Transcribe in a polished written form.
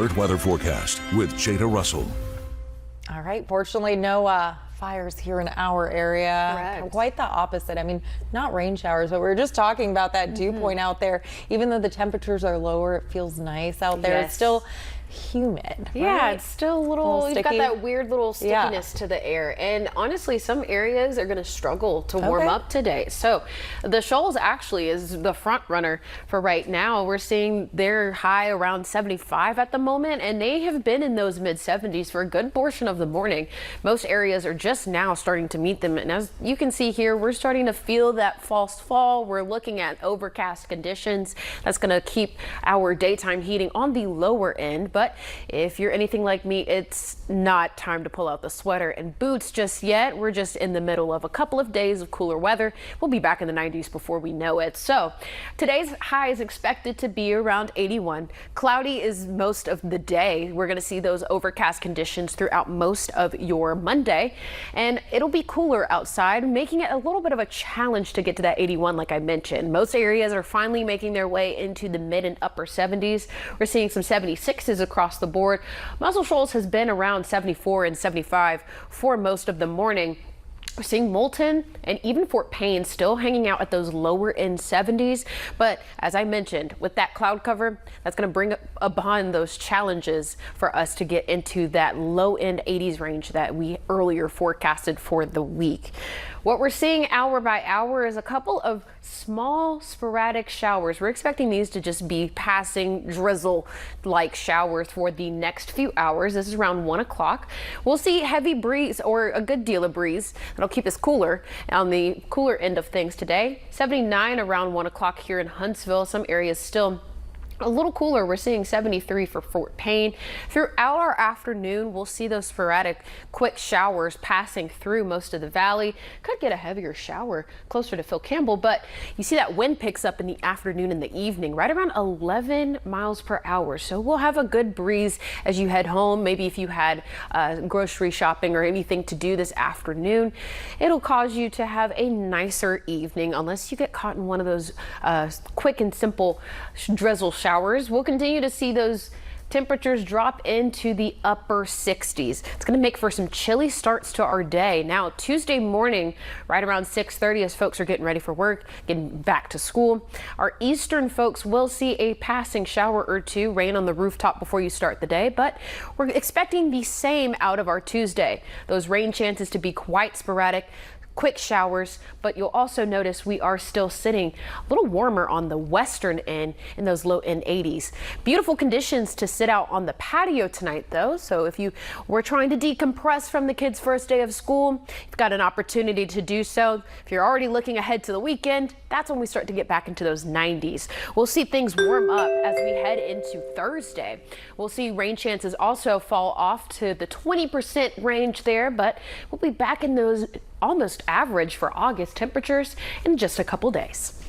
Weather forecast with Jada Russell. All right, fortunately no fires here in our area. Correct. Quite the opposite. I mean, not rain showers, but we were just talking about that dew point out there. Even though the temperatures are lower, it feels nice out there. Yes. It's still humid. Yeah, right? it's still a little, you've got sticky. that weird little stickiness to the air. And honestly, some areas are going to struggle to warm up today. So the Shoals actually is the front runner for right now. We're seeing their high around 75 at the moment, and they have been in those mid 70s for a good portion of the morning. Most areas are just now starting to meet them. And as you can see here, we're starting to feel that false fall. We're looking at overcast conditions. That's going to keep our daytime heating on the lower end. But if you're anything like me, it's not time to pull out the sweater and boots just yet. We're just in the middle of a couple of days of cooler weather. We'll be back in the 90s before we know it. So today's high is expected to be around 81. Cloudy is most of the day. We're going to see those overcast conditions throughout most of your Monday, and it'll be cooler outside, making it a little bit of a challenge to get to that 81 like I mentioned. Most areas are finally making their way into the mid and upper 70s. We're seeing some 76s across the board. Muscle Shoals has been around 74 and 75 for most of the morning. We're seeing Moulton and even Fort Payne still hanging out at those lower end 70s. But as I mentioned, with that cloud cover, that's going to bring upon those challenges for us to get into that low end 80s range that we earlier forecasted for the week. What we're seeing hour by hour is a couple of small sporadic showers. We're expecting these to just be passing drizzle like showers for the next few hours. This is around 1 o'clock. We'll see heavy breeze or a good deal of breeze. That'll keep us cooler on the cooler end of things today. 79 around 1 o'clock here in Huntsville. Some areas still a little cooler. We're seeing 73 for Fort Payne. Throughout our afternoon, we'll see those sporadic quick showers passing through most of the valley. Could get a heavier shower closer to Phil Campbell, but you see that wind picks up in the afternoon and the evening, right around 11 miles per hour. So we'll have a good breeze as you head home. Maybe if you had grocery shopping or anything to do this afternoon, it'll cause you to have a nicer evening unless you get caught in one of those quick and simple drizzle showers. We'll continue to see those temperatures drop into the upper 60s. It's going to make for some chilly starts to our day. Now, Tuesday morning, right around 6:30, as folks are getting ready for work, getting back to school, our eastern folks will see a passing shower or two, rain on the rooftop before you start the day, but we're expecting the same out of our Tuesday. Those rain chances to be quite sporadic. Quick showers, but you'll also notice we are still sitting a little warmer on the western end in those low end 80s. Beautiful conditions to sit out on the patio tonight though. So if you were trying to decompress from the kids' first day of school, you've got an opportunity to do so. If you're already looking ahead to the weekend, that's when we start to get back into those 90s. We'll see things warm up as we head into Thursday. We'll see rain chances also fall off to the 20% range there, but we'll be back in those almost average for August temperatures in just a couple days.